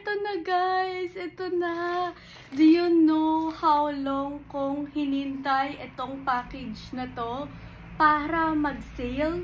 Ito na guys, ito na. Do you know how long kong hinintay itong package na to para mag-sale?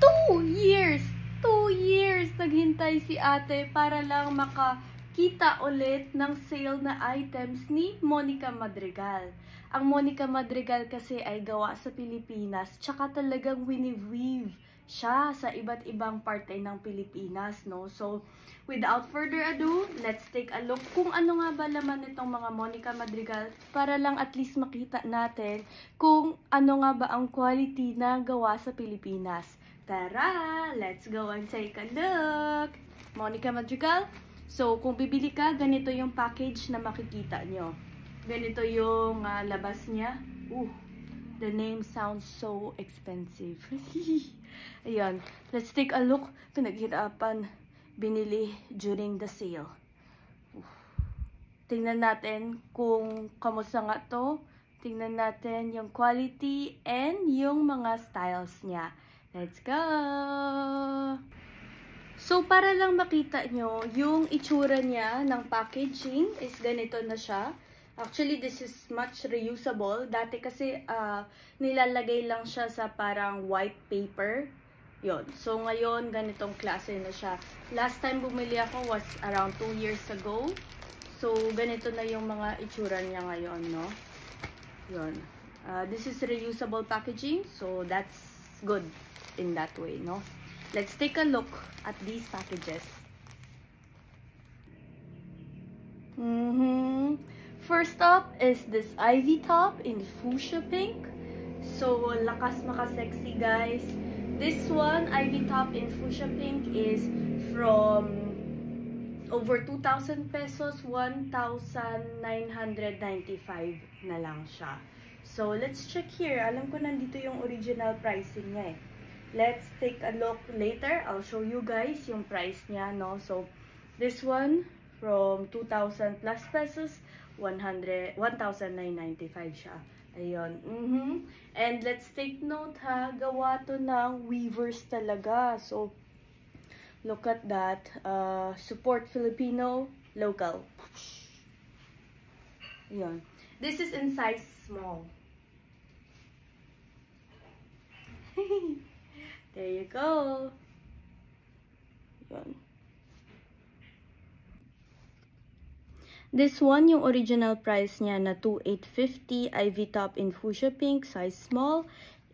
2 years! 2 years naghintay si ate para lang makakita ulit ng sale na items ni Monica Madrigal. Ang Monica Madrigal kasi ay gawa sa Pilipinas, tsaka talagang wini-weave siya sa iba't ibang parte ng Pilipinas, no? So, without further ado, let's take a look kung ano nga ba laman nitong mga Monica Madrigal para lang at least makita natin kung ano nga ba ang quality na gawa sa Pilipinas. Tara! Let's go and take a look! Monica Madrigal. So, kung bibili ka, ganito yung package na makikita nyo. Ganito yung labas niya. The name sounds so expensive. Ayan. Let's take a look. Pinaghirapan. Binili during the sale. Tingnan natin kung kamusta nga to. Tingnan natin yung quality and yung mga styles niya. Let's go! So, para lang makita nyo, yung itsura niya ng packaging is ganito na siya. Actually, this is much reusable. Dati kasi nilalagay lang siya sa parang white paper. Yon. So, ngayon, ganitong klase na siya. Last time bumili ako was around 2 years ago. So, ganito na yung mga itsura niya ngayon, no? Yon. This is reusable packaging. So, that's good in that way, no? Let's take a look at these packages. First up is this ivy top in fuchsia pink. So, lakas maka-sexy, guys. This one, ivy top in fuchsia pink, is from over 2,000 pesos, 1,995 na lang siya. So, let's check here. Alam ko nandito yung original pricing niya eh. Let's take a look later. I'll show you guys yung price niya, no? So, this one, from 2,000 plus pesos, 1,995 siya. Ayun. And let's take note ha, gawa to ng weavers talaga. So, look at that. Support Filipino, local. Ayun. This is in size small. There you go. Ayun. This one, yung original price niya na 2,850, ivy top in fuchsia pink, size small,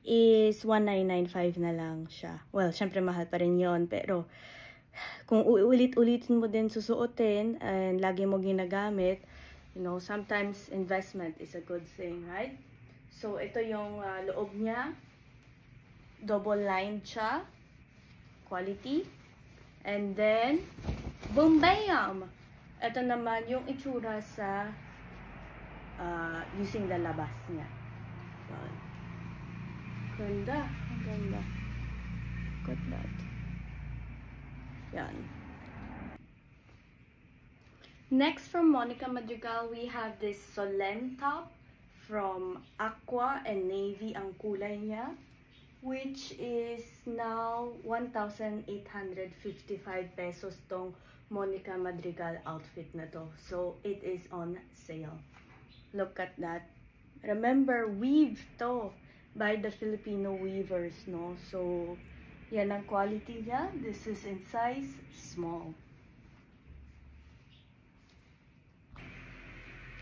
is 1,995 na lang siya. Well, syempre mahal pa rin yun, pero kung ulit-ulitin mo din susuotin and lagi mo ginagamit, you know, sometimes investment is a good thing, right? So, ito yung loob niya. Double-lined siya. Quality. And then, boom, bam! Ito naman yung itsura sa using the labas niya. So, ganda. Ang ganda. Look at that. Yan. Next from Monica Madrigal, we have this Solen top from aqua and navy ang kulay niya, which is now 1,855 pesos tong Monica Madrigal outfit na to. So, it is on sale. Look at that. Remember, weave to by the Filipino weavers, no? So, yan ang quality niya. This is in size small.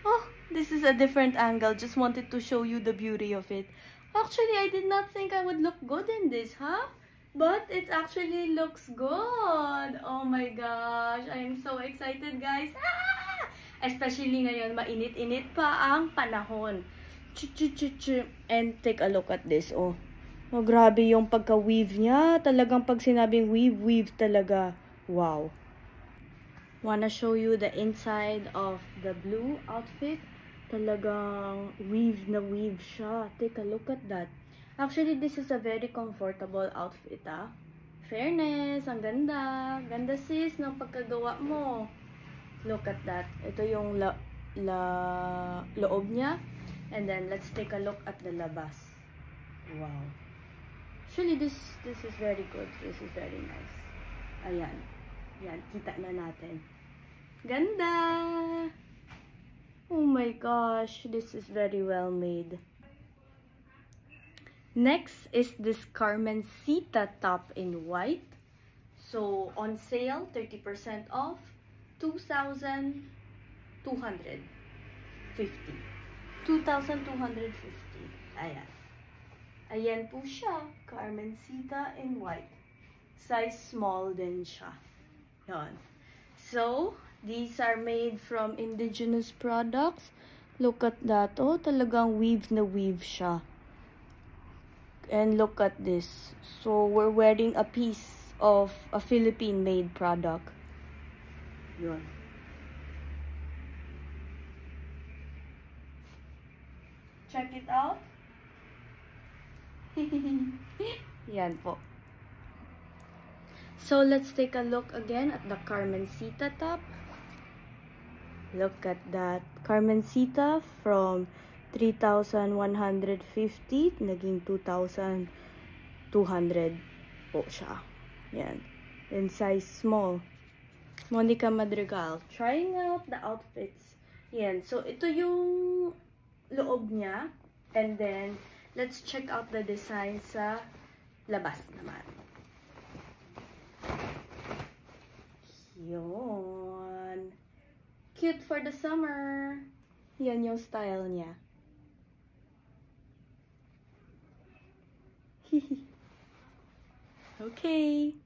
Oh, this is a different angle. Just wanted to show you the beauty of it. Actually, I did not think I would look good in this, huh? But it actually looks good. Oh my gosh. I'm so excited, guys. Especially ngayon, mainit-init pa ang panahon. And take a look at this, oh. Oh, grabe yung pagka-weave niya. Talagang pag sinabing weave, weave talaga. Wow. Wanna show you the inside of the blue outfit. Talagang weave na weave siya. Take a look at that. Actually, this is a very comfortable outfit, ah. Fairness, ang ganda. Ganda sis ng pagkagawa mo. Look at that. Ito yung loob niya. And then, let's take a look at the labas. Wow. Actually, this is very good. This is very nice. Ayan. Yan, kita na natin. Ganda! Oh my gosh, this is very well made. Next is this Carmencita top in white. So, on sale, 30% off, 2,250. 2,250. Ayan. Ayan po siya, Carmencita in white. Size small din siya. Yan. So, these are made from indigenous products. Look at that. Oh, talagang weave na weave siya. And look at this. So, we're wearing a piece of a Philippine-made product. Yun. Check it out. Yan po. So, let's take a look again at the Carmencita top. Look at that. Carmencita from 3,150 naging 2,200 po siya. Yan. In size small. Monica Madrigal. Trying out the outfits. Yan. So, ito yung loob niya. And then, let's check out the design sa labas naman. Yun. Cute for the summer. Yan yung style niya. Okay.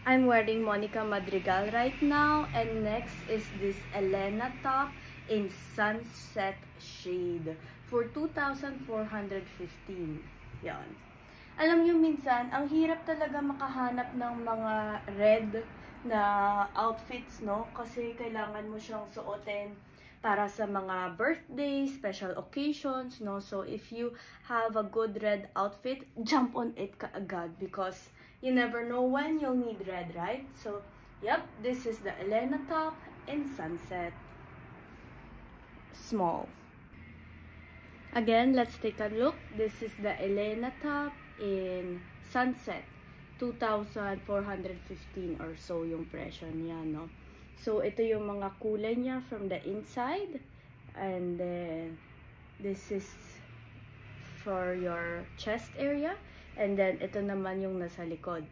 I'm wearing Monica Madrigal right now. And next is this Elena top in sunset shade for 2,415. Yan. Alam nyo minsan, ang hirap talaga makahanap ng mga red na outfits, no? Kasi kailangan mo siyang suotin para sa mga birthday, special occasions, no? So, if you have a good red outfit, jump on it kaagad because you never know when you'll need red, right? So, yep, this is the Elena top in sunset. Small. Again, let's take a look. This is the Elena top in sunset. 2,415 or so yung presyo niya, no? So, ito yung mga kulay niya from the inside. And then, this is for your chest area. And then, ito naman yung nasa likod.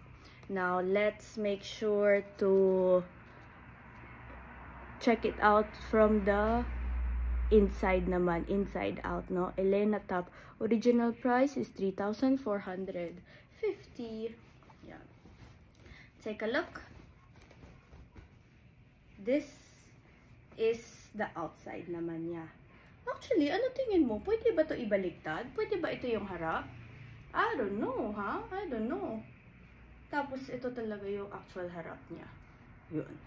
Now, let's make sure to check it out from the inside naman. Inside out, no? Elena top. Original price is 3,450. Yeah. Take a look. This is the outside naman niya. Actually, ano tingin mo? Pwede ba ito ibaliktad? Pwede ba ito yung harap? I don't know, ha? I don't know. Tapos, ito talaga yung actual harap niya. Yun.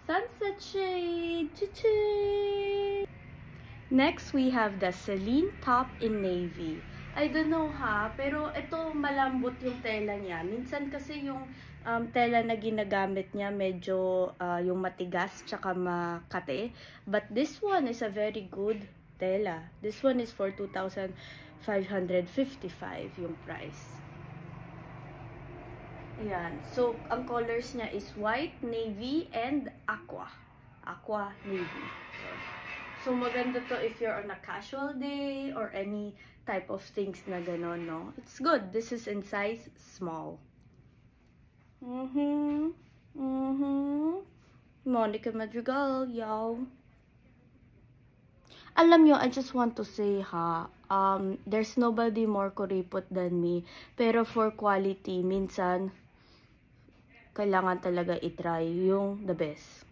Sunset shade! Chichi! Next, we have the Celine top in navy. I don't know, ha? Pero ito, malambot yung tela niya. Minsan kasi yung tela na ginagamit niya medyo yung matigas tsaka makate. But this one is a very good tela. This one is for 2,555 yung price. Ayan. So, ang colors niya is white, navy, and aqua. Aqua, navy. So, maganda to if you're on a casual day or any type of things na gano'n, no? It's good. This is in size small. Monica Madrigal, y'all. Alam nyo, I just want to say, ha, there's nobody more kuripot than me. Pero for quality, minsan, kailangan talaga itry yung the best.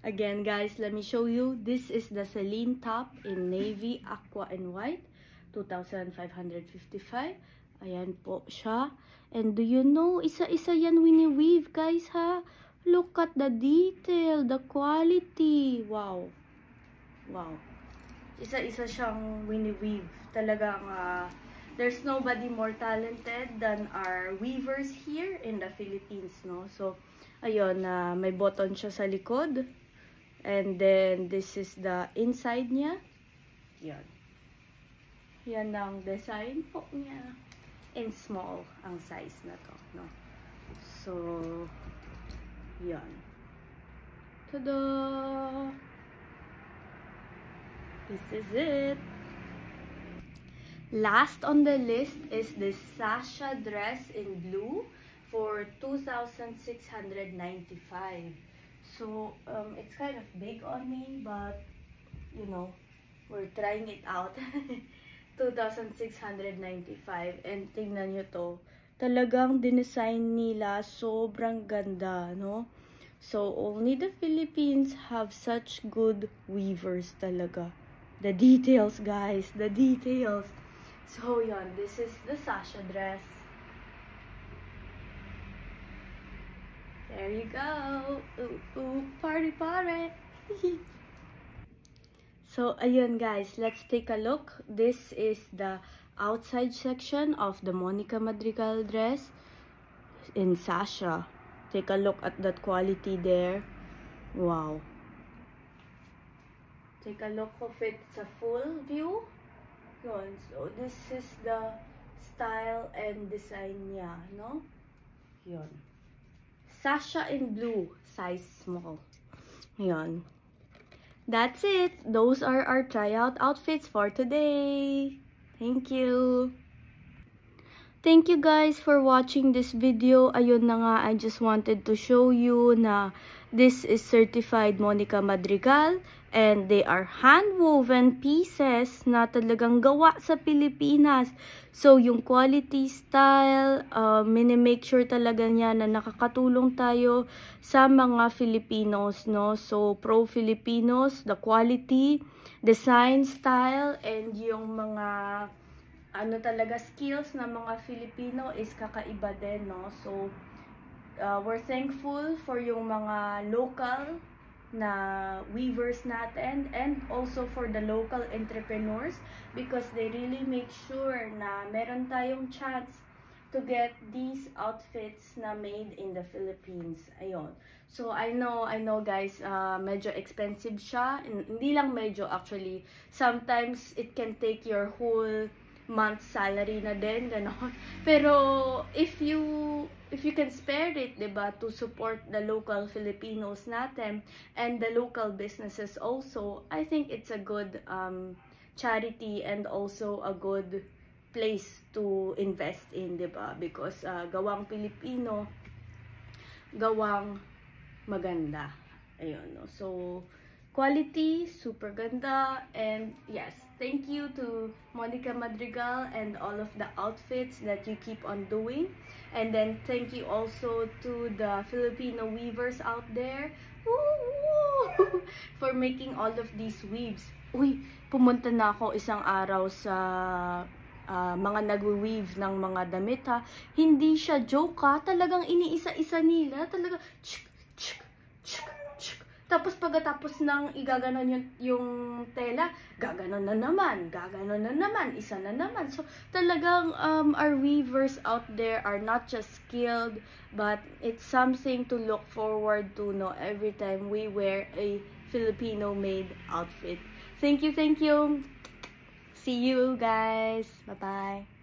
Again, guys, let me show you. This is the Celine top in navy, aqua, and white. 2,555. Ayan po siya. And do you know, isa-isa yan wini-weave, guys, ha? Look at the detail, the quality. Wow. Wow. Isa-isa siyang wini-weave. Talagang, there's nobody more talented than our weavers here in the Philippines, no? So, ayun, may button siya sa likod. And then, this is the inside niya. Yan. Yan ang design po niya. And small ang size na to, no? So, So, yan. Tada! This is it. Last on the list is this Sasha dress in blue for 2,695. So, it's kind of big on me, but, you know, we're trying it out. 2,695. And tingnan nyo to. Talagang dinesign nila. Sobrang ganda, no? So, only the Philippines have such good weavers talaga. The details, guys. The details. So, yun. This is the Sasha dress. There you go. Ooh, ooh, party, party. So, ayun guys, let's take a look. This is the outside section of the Monica Madrigal dress in Sasha. Take a look at that quality there. Wow. Take a look of it. It's a full view. Yun. So, this is the style and design niya, no? Yun. Sasha in blue, size small. Yun. That's it. Those are our tryout outfits for today. Thank you. Thank you guys for watching this video. Ayun na nga, I just wanted to show you na this is certified Monica Madrigal and they are hand-woven pieces na talagang gawa sa Pilipinas. So, yung quality style, mini-make sure talaga niya na nakakatulong tayo sa mga Filipinos, no? So, pro-Filipinos, the quality, design style, and yung mga ano talaga skills ng mga Filipino is kakaiba din, no? So, we're thankful for yung mga local na weavers natin and also for the local entrepreneurs because they really make sure na meron tayong chance to get these outfits na made in the Philippines. Ayun. So, I know guys, medyo expensive siya. Hindi lang medyo actually. Sometimes, it can take your whole month's salary na din, ganon. Pero, if you can spare it, diba, to support the local Filipinos natin and the local businesses also, I think it's a good charity and also a good place to invest in, diba? Because gawang Pilipino, gawang maganda. Ayun, no? So, quality, super ganda, and yes, thank you to Monica Madrigal and all of the outfits that you keep on doing. And then, thank you also to the Filipino weavers out there for making all of these weaves. Uy, pumunta na ako isang araw sa mga nagwe-weave ng mga damit, ha. Hindi siya joke, ha. Talagang iniisa-isa nila. Talaga, tsk, tsk, tsk, tsk. Tapos pagkatapos ng igaganon yung tela, gaganon na naman, isa na naman. So talagang our weavers out there are not just skilled, but it's something to look forward to, no, every time we wear a Filipino-made outfit. Thank you. See you guys. Bye-bye.